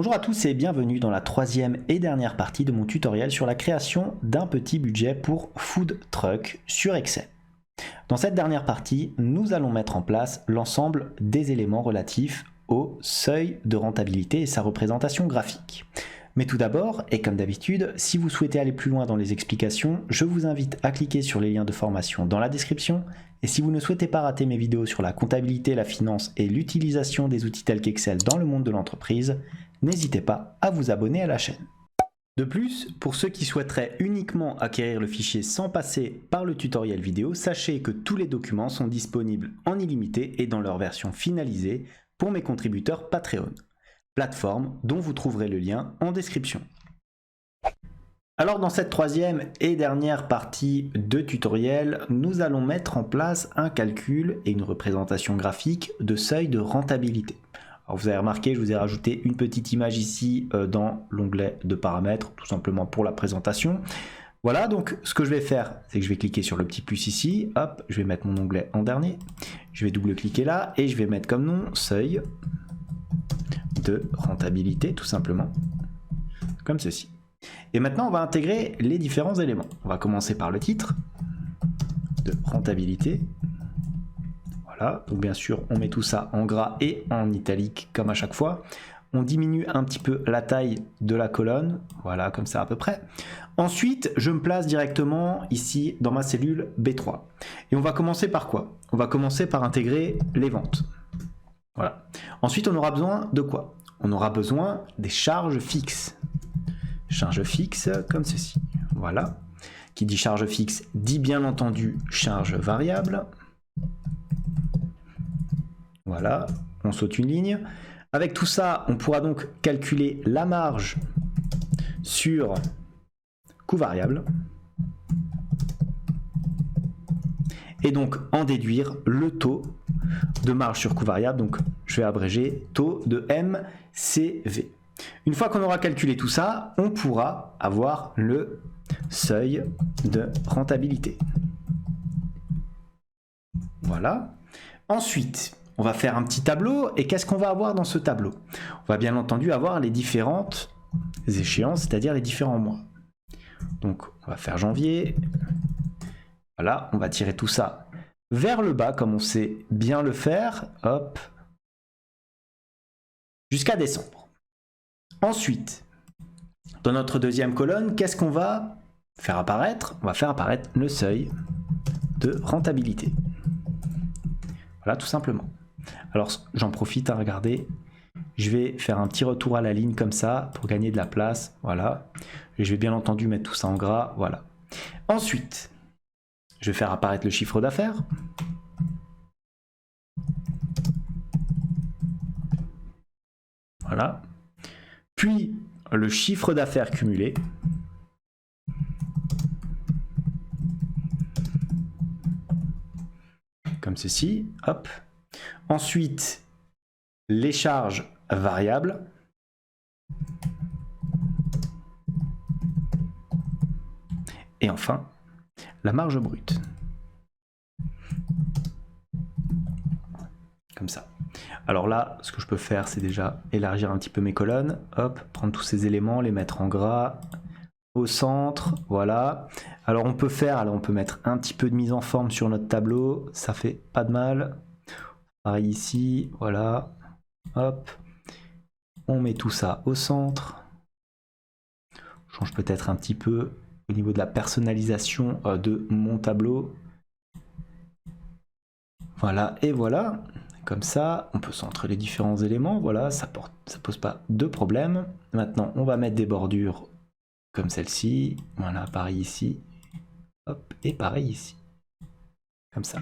Bonjour à tous et bienvenue dans la troisième et dernière partie de mon tutoriel sur la création d'un petit budget pour Food Truck sur Excel. Dans cette dernière partie, nous allons mettre en place l'ensemble des éléments relatifs au seuil de rentabilité et sa représentation graphique. Mais tout d'abord, et comme d'habitude, si vous souhaitez aller plus loin dans les explications, je vous invite à cliquer sur les liens de formation dans la description. Et si vous ne souhaitez pas rater mes vidéos sur la comptabilité, la finance et l'utilisation des outils tels qu'Excel dans le monde de l'entreprise, n'hésitez pas à vous abonner à la chaîne. De plus, pour ceux qui souhaiteraient uniquement acquérir le fichier sans passer par le tutoriel vidéo, sachez que tous les documents sont disponibles en illimité et dans leur version finalisée pour mes contributeurs Patreon, plateforme dont vous trouverez le lien en description. Alors dans cette troisième et dernière partie de tutoriel, nous allons mettre en place un calcul et une représentation graphique de seuil de rentabilité. Alors vous avez remarqué, je vous ai rajouté une petite image ici dans l'onglet de paramètres, tout simplement pour la présentation. Voilà, donc ce que je vais faire, c'est que je vais cliquer sur le petit plus ici, hop, je vais mettre mon onglet en dernier, je vais double-cliquer là et je vais mettre comme nom seuil de rentabilité, tout simplement, comme ceci. Et maintenant, on va intégrer les différents éléments. On va commencer par le titre de rentabilité. Voilà, donc bien sûr, on met tout ça en gras et en italique comme à chaque fois. On diminue un petit peu la taille de la colonne, voilà, comme ça à peu près. Ensuite, je me place directement ici dans ma cellule B3. Et on va commencer par quoi? On va commencer par intégrer les ventes. Voilà. Ensuite, on aura besoin de quoi? On aura besoin des charges fixes. Charge fixe comme ceci. Voilà. Qui dit charge fixe dit bien entendu charge variable. Voilà, on saute une ligne. Avec tout ça, on pourra donc calculer la marge sur coût variable. Et donc en déduire le taux de marge sur coût variable. Donc je vais abréger taux de MCV. Une fois qu'on aura calculé tout ça, on pourra avoir le seuil de rentabilité. Voilà. Ensuite, on va faire un petit tableau. Et qu'est-ce qu'on va avoir dans ce tableau? On va bien entendu avoir les différentes échéances, c'est-à-dire les différents mois. Donc, on va faire janvier. Voilà, on va tirer tout ça vers le bas, comme on sait bien le faire. Hop. Jusqu'à décembre. Ensuite, dans notre deuxième colonne, qu'est-ce qu'on va faire apparaître? On va faire apparaître le seuil de rentabilité. Voilà, tout simplement. Alors, j'en profite à regarder. Je vais faire un petit retour à la ligne comme ça pour gagner de la place. Voilà. Et je vais bien entendu mettre tout ça en gras. Voilà. Ensuite, je vais faire apparaître le chiffre d'affaires. Voilà. Puis le chiffre d'affaires cumulé. Comme ceci. Hop. Ensuite, les charges variables. Et enfin, la marge brute. Comme ça. Alors là, ce que je peux faire, c'est déjà élargir un petit peu mes colonnes. Hop, prendre tous ces éléments, les mettre en gras, au centre, voilà. Alors on peut mettre un petit peu de mise en forme sur notre tableau, ça fait pas de mal. Pareil ici, voilà. Hop, on met tout ça au centre. Je change peut-être un petit peu au niveau de la personnalisation de mon tableau. Voilà, et voilà. Comme ça, on peut centrer les différents éléments. Voilà, ça pose pas de problème. Maintenant, on va mettre des bordures comme celle-ci. Voilà, pareil ici. Hop, et pareil ici. Comme ça.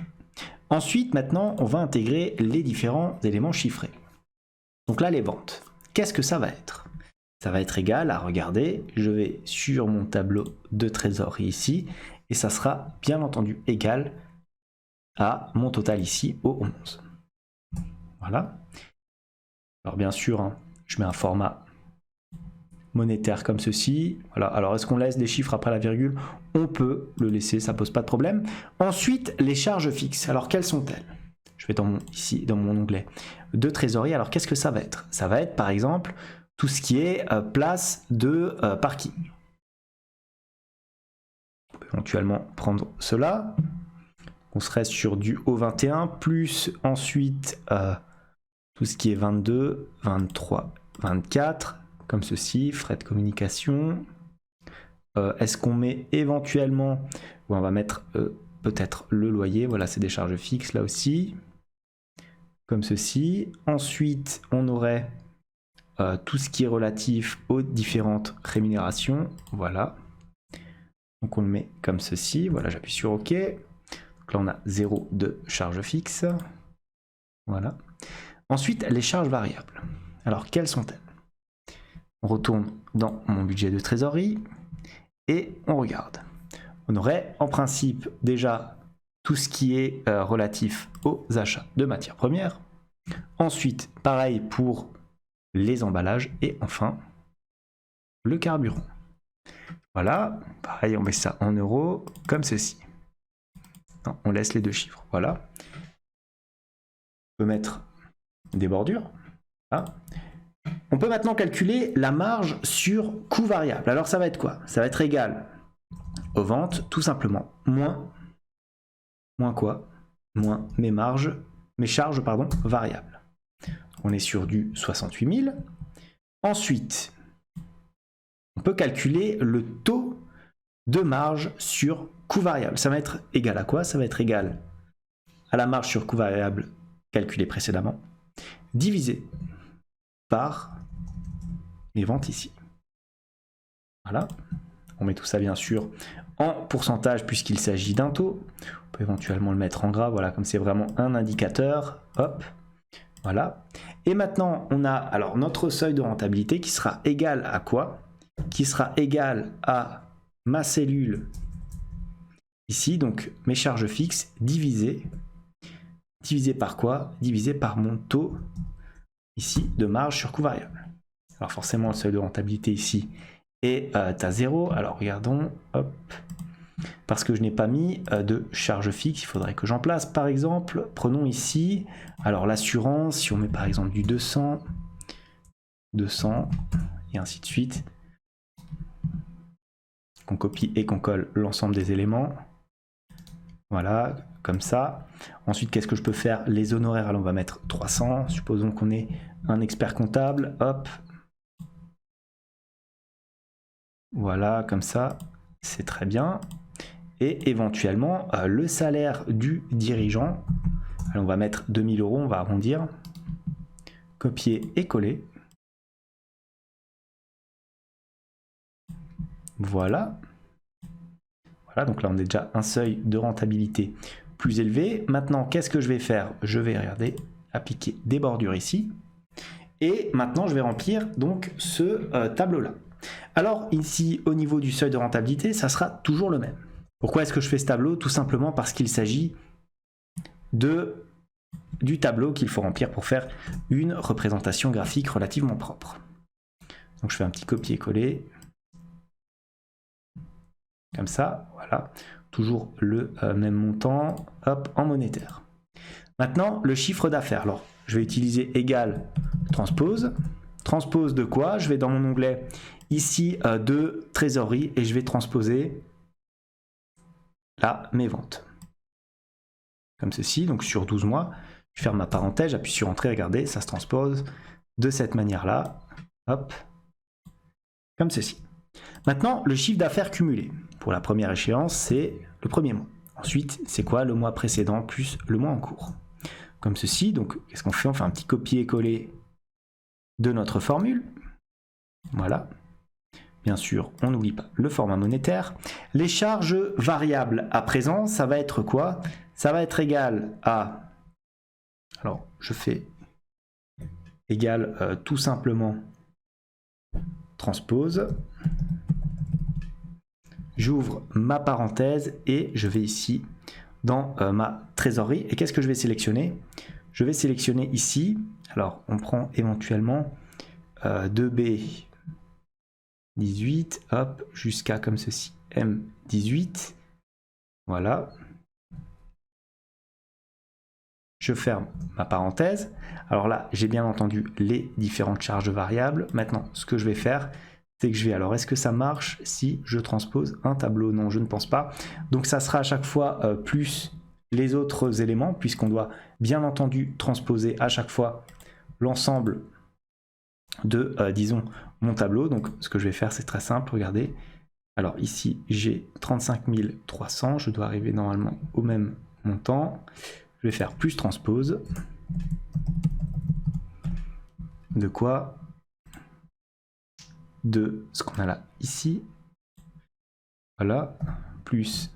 Ensuite, maintenant, on va intégrer les différents éléments chiffrés. Donc là, les ventes. Qu'est-ce que ça va être? Ça va être égal à, regardez, je vais sur mon tableau de trésorerie ici, et ça sera bien entendu égal à mon total ici au 11. Voilà. Alors bien sûr, hein, je mets un format monétaire comme ceci. Voilà. Alors est-ce qu'on laisse des chiffres après la virgule? On peut le laisser, ça pose pas de problème. Ensuite, les charges fixes. Alors quelles sont-elles? Je vais ici dans mon onglet de trésorerie. Alors qu'est-ce que ça va être? Ça va être par exemple tout ce qui est place de parking. On peut éventuellement prendre cela. On serait sur du O21, plus ensuite tout ce qui est 22, 23, 24, comme ceci, frais de communication. Est-ce qu'on met éventuellement, ou on va mettre peut-être le loyer, voilà, c'est des charges fixes là aussi, comme ceci. Ensuite, on aurait tout ce qui est relatif aux différentes rémunérations, voilà. Donc on le met comme ceci, voilà, j'appuie sur OK. Donc là, on a 0 de charges fixes, voilà. Ensuite, les charges variables. Alors, quelles sont-elles? On retourne dans mon budget de trésorerie et on regarde. On aurait en principe déjà tout ce qui est relatif aux achats de matières premières. Ensuite, pareil pour les emballages et enfin le carburant. Voilà, pareil, on met ça en euros comme ceci. Non, on laisse les deux chiffres, voilà. On peut mettre des bordures. Là. On peut maintenant calculer la marge sur coût variable. Alors ça va être quoi? Ça va être égal aux ventes, tout simplement, moins quoi? Moins mes charges variables. On est sur du 68 000. Ensuite, on peut calculer le taux de marge sur coût variable. Ça va être égal à quoi? Ça va être égal à la marge sur coût variable calculée précédemment, divisé par les ventes ici. Voilà. On met tout ça bien sûr en pourcentage puisqu'il s'agit d'un taux. On peut éventuellement le mettre en gras, voilà, comme c'est vraiment un indicateur. Hop, voilà. Et maintenant, on a alors notre seuil de rentabilité qui sera égal à quoi? Qui sera égal à ma cellule ici, donc mes charges fixes divisé par quoi? Divisé par mon taux ici de marge sur coût variable. Alors forcément, le seuil de rentabilité ici est à 0. Alors regardons, hop, parce que je n'ai pas mis de charge fixe, il faudrait que j'en place. Par exemple, prenons ici, alors l'assurance, si on met par exemple du 200, et ainsi de suite, qu'on copie et qu'on colle l'ensemble des éléments. Voilà, comme ça. Ensuite, qu'est-ce que je peux faire? Les honoraires, alors on va mettre 300. Supposons qu'on est un expert comptable. Hop. Voilà, comme ça. C'est très bien. Et éventuellement, le salaire du dirigeant. Alors, on va mettre 2000 €, on va arrondir. Copier et coller. Voilà. Voilà, donc là, on a déjà un seuil de rentabilité plus élevé. Maintenant, qu'est-ce que je vais faire? Je vais, regarder, appliquer des bordures ici. Et maintenant, je vais remplir donc ce tableau-là. Alors ici, au niveau du seuil de rentabilité, ça sera toujours le même. Pourquoi est-ce que je fais ce tableau? Tout simplement parce qu'il s'agit du tableau qu'il faut remplir pour faire une représentation graphique relativement propre. Donc je fais un petit copier-coller. Comme ça, voilà. Toujours le même montant, hop, en monétaire. Maintenant, le chiffre d'affaires. Alors, je vais utiliser égal transpose. Transpose de quoi? Je vais dans mon onglet ici de trésorerie et je vais transposer là mes ventes. Comme ceci, donc sur 12 mois. Je ferme ma parenthèse, j'appuie sur Entrée, regardez, ça se transpose de cette manière-là. Hop, comme ceci. Maintenant, le chiffre d'affaires cumulé. Pour la première échéance, c'est le premier mois. Ensuite, c'est quoi? Le mois précédent plus le mois en cours. Comme ceci, donc qu'est-ce qu'on fait? On fait un petit copier-coller de notre formule. Voilà. Bien sûr, on n'oublie pas le format monétaire. Les charges variables à présent, ça va être quoi? Ça va être égal à... Alors, je fais égal tout simplement transpose. J'ouvre ma parenthèse et je vais ici dans ma trésorerie. Et qu'est-ce que je vais sélectionner? Je vais sélectionner ici. Alors, on prend éventuellement 2B 18, hop, jusqu'à comme ceci, M18. Voilà. je ferme ma parenthèse. Alors là, j'ai bien entendu les différentes charges variables. Maintenant, ce que je vais faire, c'est que je vais... Alors, est-ce que ça marche si je transpose un tableau? Non, je ne pense pas. Donc, ça sera à chaque fois plus les autres éléments, puisqu'on doit bien entendu transposer à chaque fois l'ensemble de, disons, mon tableau. Donc, ce que je vais faire, c'est très simple. Regardez. Alors, ici, j'ai 35 300. Je dois arriver normalement au même montant. Je vais faire plus transpose. De quoi? De ce qu'on a là, ici. Voilà. Plus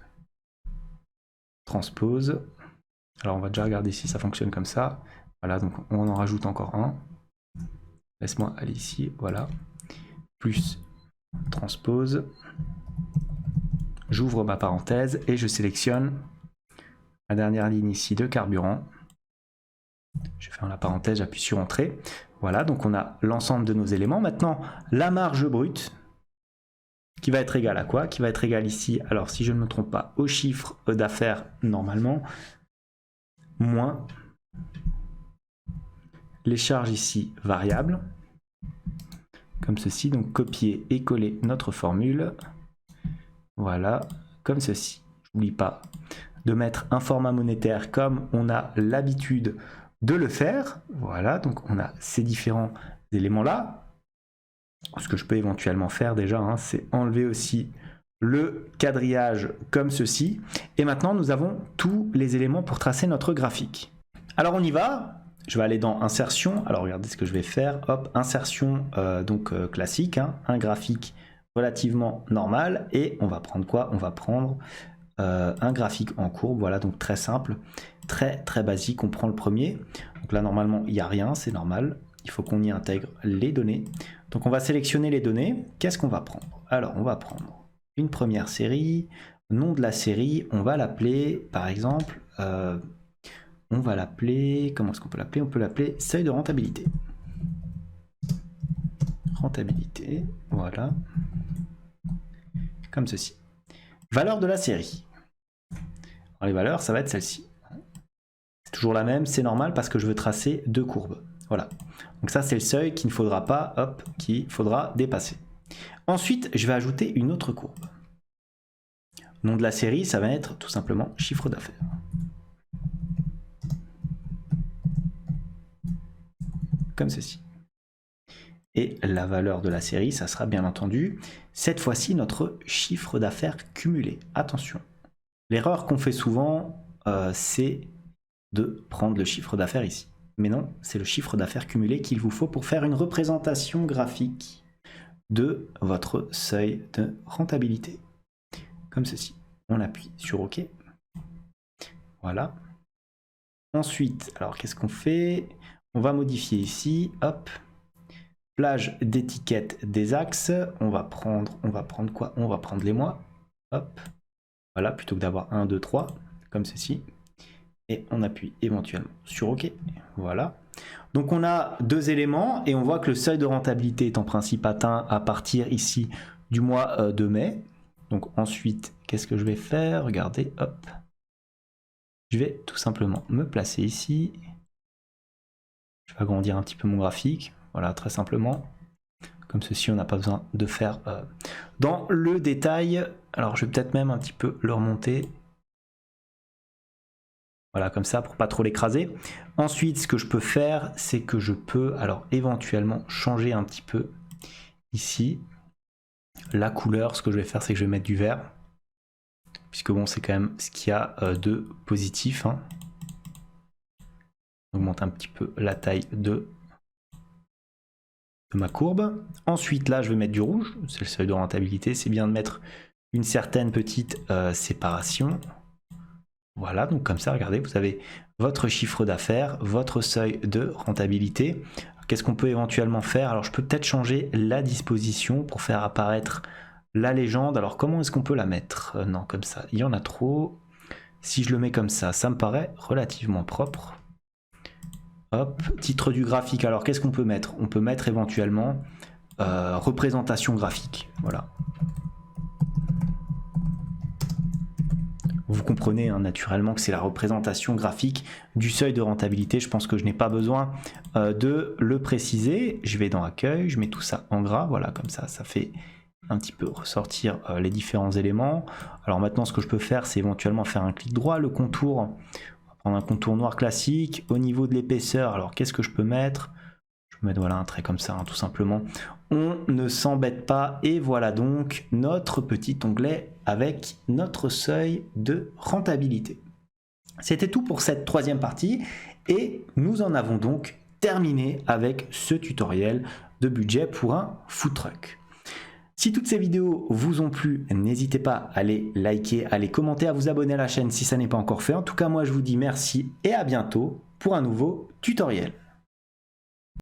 transpose. Alors, on va déjà regarder si ça fonctionne comme ça. Voilà, donc on en rajoute encore un. Laisse-moi aller ici. Voilà. Plus transpose. J'ouvre ma parenthèse et je sélectionne la dernière ligne ici de carburant. Je ferme la parenthèse, j'appuie sur Entrée. Voilà, donc on a l'ensemble de nos éléments. Maintenant, la marge brute, qui va être égale à quoi? Qui va être égale ici, alors si je ne me trompe pas, au chiffre d'affaires normalement, moins les charges ici variables, comme ceci. Donc copier et coller notre formule. Voilà, comme ceci. N'oublie pas de mettre un format monétaire comme on a l'habitude de le faire. Voilà, donc on a ces différents éléments-là. Ce que je peux éventuellement faire déjà, hein, c'est enlever aussi le quadrillage comme ceci. Et maintenant, nous avons tous les éléments pour tracer notre graphique. Alors on y va. Je vais aller dans Insertion. Alors regardez ce que je vais faire. Hop, Insertion classique, hein, un graphique relativement normal. Et on va prendre quoi? On va prendre un graphique en courbe. Voilà, donc très simple, très basique. On prend le premier. Donc là, normalement, il n'y a rien, c'est normal. Il faut qu'on y intègre les données. Donc on va sélectionner les données. Qu'est-ce qu'on va prendre? Alors, on va prendre une première série. Nom de la série, on va l'appeler, par exemple... on va l'appeler, comment est-ce qu'on peut l'appeler? On peut l'appeler seuil de rentabilité. Rentabilité, voilà. Comme ceci. Valeur de la série. Alors les valeurs, ça va être celle-ci. C'est toujours la même, c'est normal parce que je veux tracer deux courbes. Voilà. Donc ça, c'est le seuil qu'il ne faudra pas, hop, qu'il faudra dépasser. Ensuite, je vais ajouter une autre courbe. Nom de la série, ça va être tout simplement chiffre d'affaires. Comme ceci. Et la valeur de la série, ça sera bien entendu, cette fois-ci, notre chiffre d'affaires cumulé. Attention, l'erreur qu'on fait souvent, c'est de prendre le chiffre d'affaires ici. Mais non, c'est le chiffre d'affaires cumulé qu'il vous faut pour faire une représentation graphique de votre seuil de rentabilité. Comme ceci. On appuie sur OK. Voilà. Ensuite, alors qu'est-ce qu'on fait? On va modifier ici, hop, plage d'étiquette des axes, on va prendre quoi? On va prendre les mois, hop, voilà, plutôt que d'avoir 1, 2, 3, comme ceci, et on appuie éventuellement sur OK, voilà. Donc on a deux éléments, et on voit que le seuil de rentabilité est en principe atteint à partir ici du mois de mai. Donc ensuite, qu'est-ce que je vais faire? Regardez, hop, je vais tout simplement me placer ici. Je vais agrandir un petit peu mon graphique, voilà, très simplement. Comme ceci, on n'a pas besoin de faire dans le détail. Alors, je vais peut-être même un petit peu le remonter. Voilà, comme ça, pour pas trop l'écraser. Ensuite, ce que je peux faire, c'est que je peux, alors, éventuellement, changer un petit peu ici. La couleur, ce que je vais faire, c'est que je vais mettre du vert. Puisque bon, c'est quand même ce qu'il y a de positif, hein. Augmente un petit peu la taille de ma courbe. Ensuite, là, je vais mettre du rouge. C'est le seuil de rentabilité. C'est bien de mettre une certaine petite séparation. Voilà, donc comme ça, regardez, vous avez votre chiffre d'affaires, votre seuil de rentabilité. Qu'est-ce qu'on peut éventuellement faire? Alors, je peux peut-être changer la disposition pour faire apparaître la légende. Alors, comment est-ce qu'on peut la mettre? Non, comme ça, il y en a trop. Si je le mets comme ça me paraît relativement propre. Hop, titre du graphique, alors qu'est-ce qu'on peut mettre? On peut mettre éventuellement représentation graphique, voilà. Vous comprenez naturellement que c'est la représentation graphique du seuil de rentabilité. Je pense que je n'ai pas besoin de le préciser. Je vais dans accueil, je mets tout ça en gras, voilà, comme ça fait un petit peu ressortir les différents éléments. Alors maintenant, ce que je peux faire, c'est éventuellement faire un clic droit, le contour. On va prendre un contour noir classique. Au niveau de l'épaisseur, alors qu'est-ce que je peux mettre? Je peux mettre voilà, un trait comme ça, tout simplement. On ne s'embête pas. Et voilà donc notre petit onglet avec notre seuil de rentabilité. C'était tout pour cette troisième partie. Et nous en avons donc terminé avec ce tutoriel de budget pour un food truck. Si toutes ces vidéos vous ont plu, n'hésitez pas à les liker, à les commenter, à vous abonner à la chaîne si ça n'est pas encore fait. En tout cas, moi je vous dis merci et à bientôt pour un nouveau tutoriel.